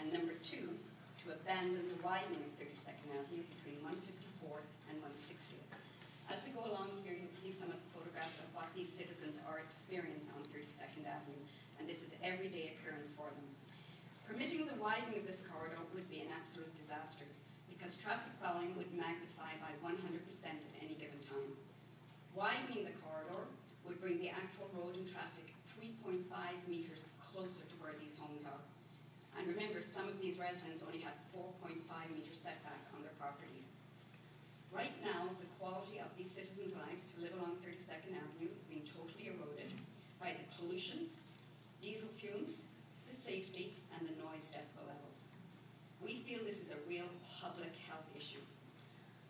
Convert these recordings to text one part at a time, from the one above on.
And number 2, to abandon the widening of 32nd Avenue between 154th and 160th. As we go along here, you'll see some of the photographs of what these citizens are experiencing on 32nd Avenue, and this is everyday occurrence for them. Permitting the widening of this corridor would be an absolute disaster, because traffic volume would magnify by 100% at any given time. Widening the corridor would bring the actual road and traffic 3.5 metres closer to where these homes are. And remember, some of these residents only have 4.5 metre setback on their properties. Right now, the quality of these citizens' lives who live along 32nd Avenue is being totally eroded by the pollution, diesel fumes, the safety, and the noise decibel levels. We feel this is a real public health issue.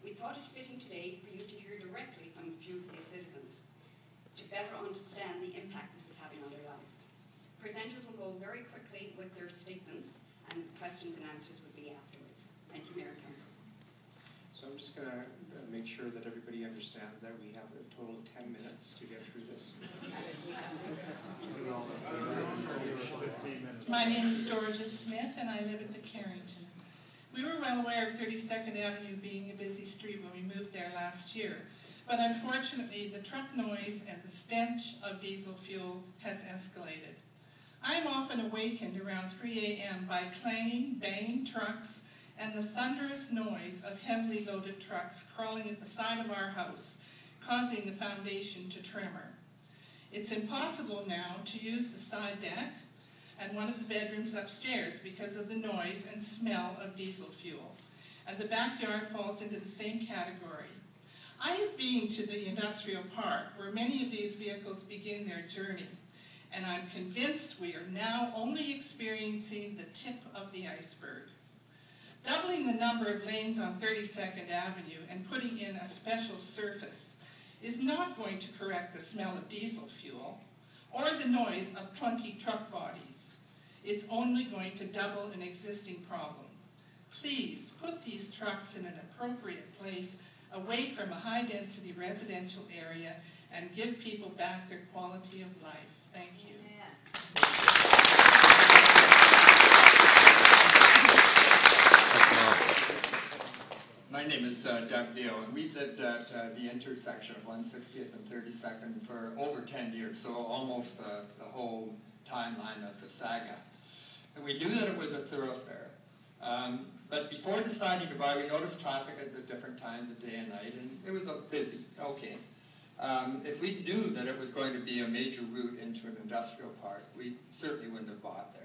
We thought it fitting today for you to hear directly from a few of these citizens to better understand the impact this is having on their lives. Presenters will go very quickly with their statements, and questions and answers will be afterwards. Thank you, Mayor and Council. So I'm just going to make sure that everybody understands that we have a total of 10 minutes to get through this. My name is Georgia Smith, and I live at the Carrington. We were well aware of 32nd Avenue being a busy street when we moved there last year, but unfortunately the truck noise and the stench of diesel fuel has escalated. I am often awakened around 3 a.m. by clanging, banging trucks and the thunderous noise of heavily loaded trucks crawling at the side of our house, causing the foundation to tremor. It's impossible now to use the side deck and one of the bedrooms upstairs because of the noise and smell of diesel fuel, and the backyard falls into the same category. I have been to the industrial park where many of these vehicles begin their journey, and I'm convinced we are now only experiencing the tip of the iceberg. Doubling the number of lanes on 32nd Avenue and putting in a special surface is not going to correct the smell of diesel fuel or the noise of clunky truck bodies. It's only going to double an existing problem. Please put these trucks in an appropriate place away from a high-density residential area and give people back their quality of life. Thank you. My name is Doug Dale, and we've lived at the intersection of 160th and 32nd for over 10 years, so almost the whole timeline of the saga. And we knew that it was a thoroughfare. But before deciding to buy, we noticed traffic at the different times of day and night, and it was busy. Okay. If we knew that it was going to be a major route into an industrial park, we certainly wouldn't have bought there.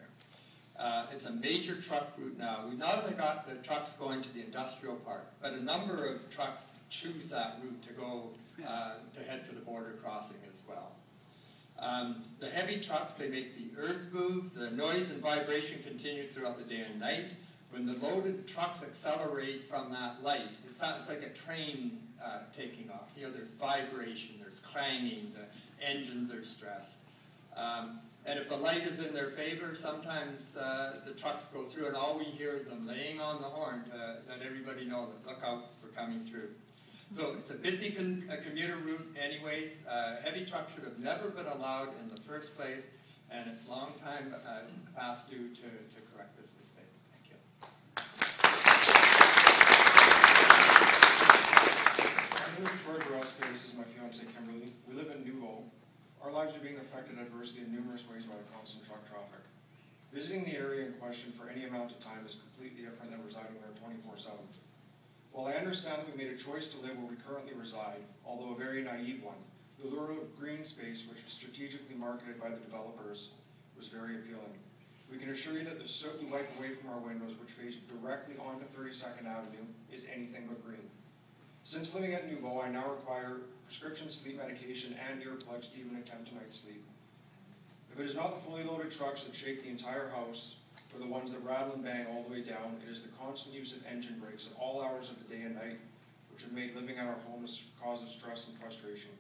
It's a major truck route now. We've not only got the trucks going to the industrial park, but a number of trucks choose that route to go to head for the border crossing as well. The heavy trucks, they make the earth move. The noise and vibration continues throughout the day and night. When the loaded trucks accelerate from that light, it's like a train taking off. You know, there's vibration, there's clanging, the engines are stressed. And if the light is in their favor, sometimes the trucks go through and all we hear is them laying on the horn to let everybody know that look out, we're coming through. So it's a busy commuter route anyways. Heavy trucks should have never been allowed in the first place, and it's long time past due to correct this mistake. Thank you. My name is Troy Borowski. This is my fiancée Kimberly. We live in Nouveau. Our lives are being affected adversely in numerous ways by the constant truck traffic. Visiting the area in question for any amount of time is completely different than residing there 24/7. While I understand that we made a choice to live where we currently reside, although a very naive one, the lure of green space, which was strategically marketed by the developers, was very appealing. We can assure you that the soot we wipe away from our windows, which face directly onto 32nd Avenue, is anything but green. Since living at Nouveau, I now require prescription sleep medication and earplugs to even attempt a night's sleep. If it is not the fully loaded trucks that shake the entire house, or the ones that rattle and bang all the way down, it is the constant use of engine brakes at all hours of the day and night, which have made living at our home a cause of stress and frustration.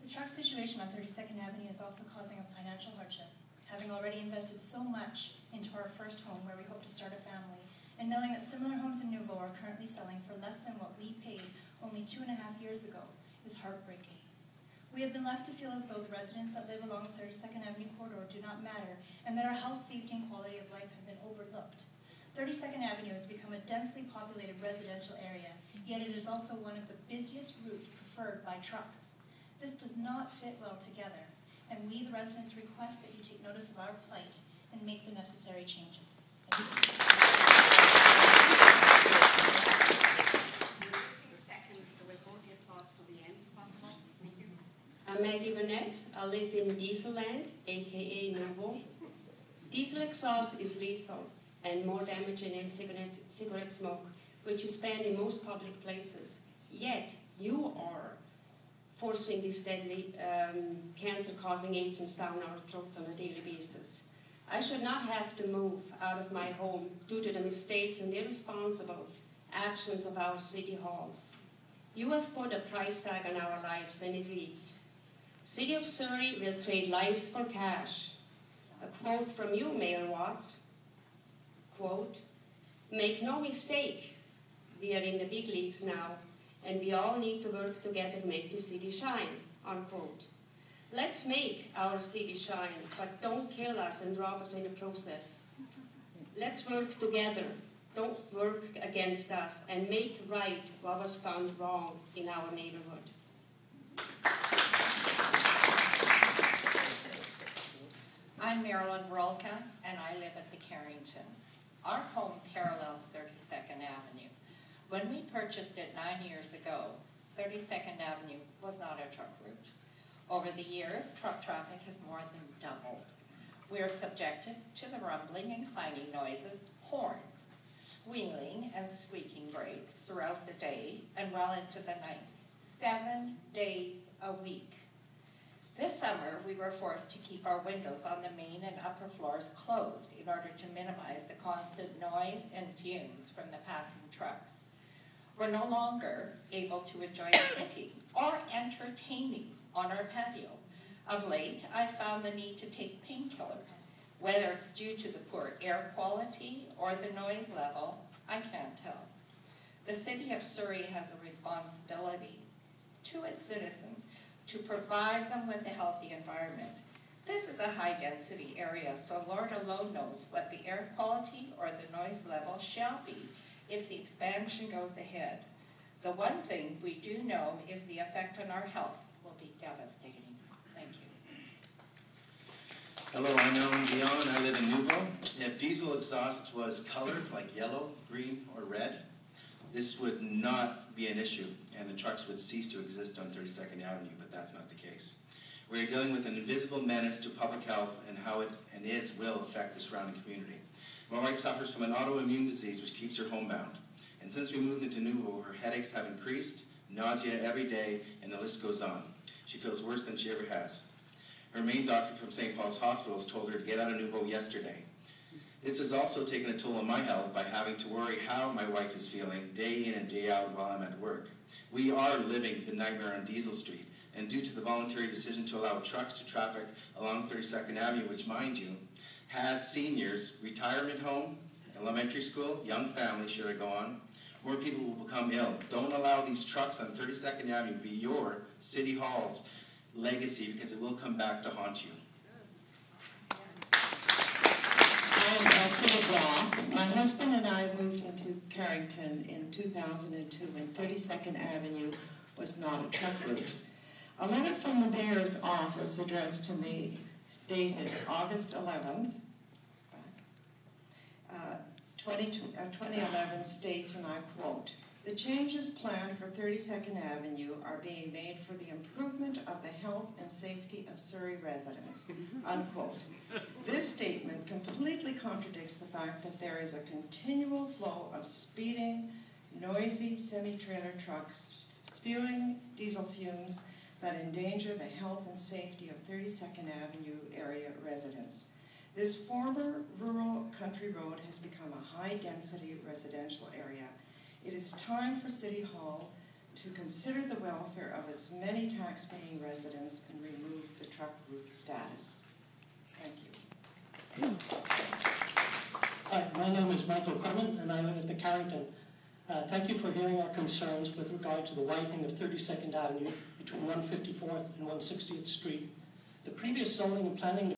The truck situation on 32nd Avenue is also causing a financial hardship. Having already invested so much into our first home where we hope to start a family, and knowing that similar homes in Nouveau are currently selling for less than what we paid only 2.5 years ago, is heartbreaking. We have been left to feel as though the residents that live along the 32nd Avenue corridor or do not matter, and that our health, safety, and quality of life have been overlooked. 32nd Avenue has become a densely populated residential area, yet it is also one of the busiest routes preferred by trucks. This does not fit well together, and we, the residents, request that you take notice of our plight and make the necessary changes. Thank you. I'm Maggie Burnett. I live in Diesel Land, aka Nouveau. Diesel exhaust is lethal and more damaging than cigarette smoke, which is banned in most public places. Yet, you are forcing these deadly cancer-causing agents down our throats on a daily basis. I should not have to move out of my home due to the mistakes and irresponsible actions of our City Hall. You have put a price tag on our lives, and it reads, City of Surrey will trade lives for cash. A quote from you, Mayor Watts, quote, make no mistake, we are in the big leagues now, and we all need to work together to make the city shine, unquote. Let's make our city shine, but don't kill us and rob us in the process. Let's work together, don't work against us, and make right what was done wrong in our neighborhood. I'm Marilyn Rolka, and I live at the Carrington. Our home parallels 32nd Avenue. When we purchased it 9 years ago, 32nd Avenue was not a truck route. Over the years, truck traffic has more than doubled. We are subjected to the rumbling and clanging noises, horns, squealing and squeaking brakes throughout the day and well into the night, 7 days a week. This summer, we were forced to keep our windows on the main and upper floors closed in order to minimize the constant noise and fumes from the passing trucks. We're no longer able to enjoy sitting or entertaining on our patio. Of late, I found the need to take painkillers. Whether it's due to the poor air quality or the noise level, I can't tell. The City of Surrey has a responsibility to its citizens to provide them with a healthy environment. This is a high-density area, so Lord alone knows what the air quality or the noise level shall be if the expansion goes ahead. The one thing we do know is the effect on our health will be devastating. Thank you. Hello, I'm Alan Dion. I live in Nouveau. If diesel exhaust was colored like yellow, green, or red, this would not be an issue, and the trucks would cease to exist on 32nd Avenue, but that's not the case. We're dealing with an invisible menace to public health and how it will affect the surrounding community. My wife suffers from an autoimmune disease which keeps her homebound. And since we moved into Nouveau, her headaches have increased, nausea every day, and the list goes on. She feels worse than she ever has. Her main doctor from St. Paul's Hospital has told her to get out of Nouveau yesterday. This has also taken a toll on my health by having to worry how my wife is feeling day in and day out while I'm at work. We are living the nightmare on Diesel Street, and due to the voluntary decision to allow trucks to traffic along 32nd Avenue, which, mind you, has seniors, retirement home, elementary school, young families, should I go on, more people will become ill. Don't allow these trucks on 32nd Avenue be your City Hall's legacy, because it will come back to haunt you. I'm Elsie McGraw. My husband and I moved into Carrington in 2002 when 32nd Avenue was not a truck route. A letter from the mayor's office addressed to me dated August 11th, 2011 states, and I quote, "The changes planned for 32nd Avenue are being made for the improvement of the health and safety of Surrey residents," unquote. This statement completely contradicts the fact that there is a continual flow of speeding, noisy semi-trailer trucks spewing diesel fumes that endanger the health and safety of 32nd Avenue area residents. This former rural country road has become a high-density residential area. It is time for City Hall to consider the welfare of its many tax-paying residents and remove the truck route status. Thank you. Hi, my name is Michael Clement, and I live at the Carrington. Thank you for hearing our concerns with regard to the widening of 32nd Avenue between 154th and 160th Street. The previous zoning and planning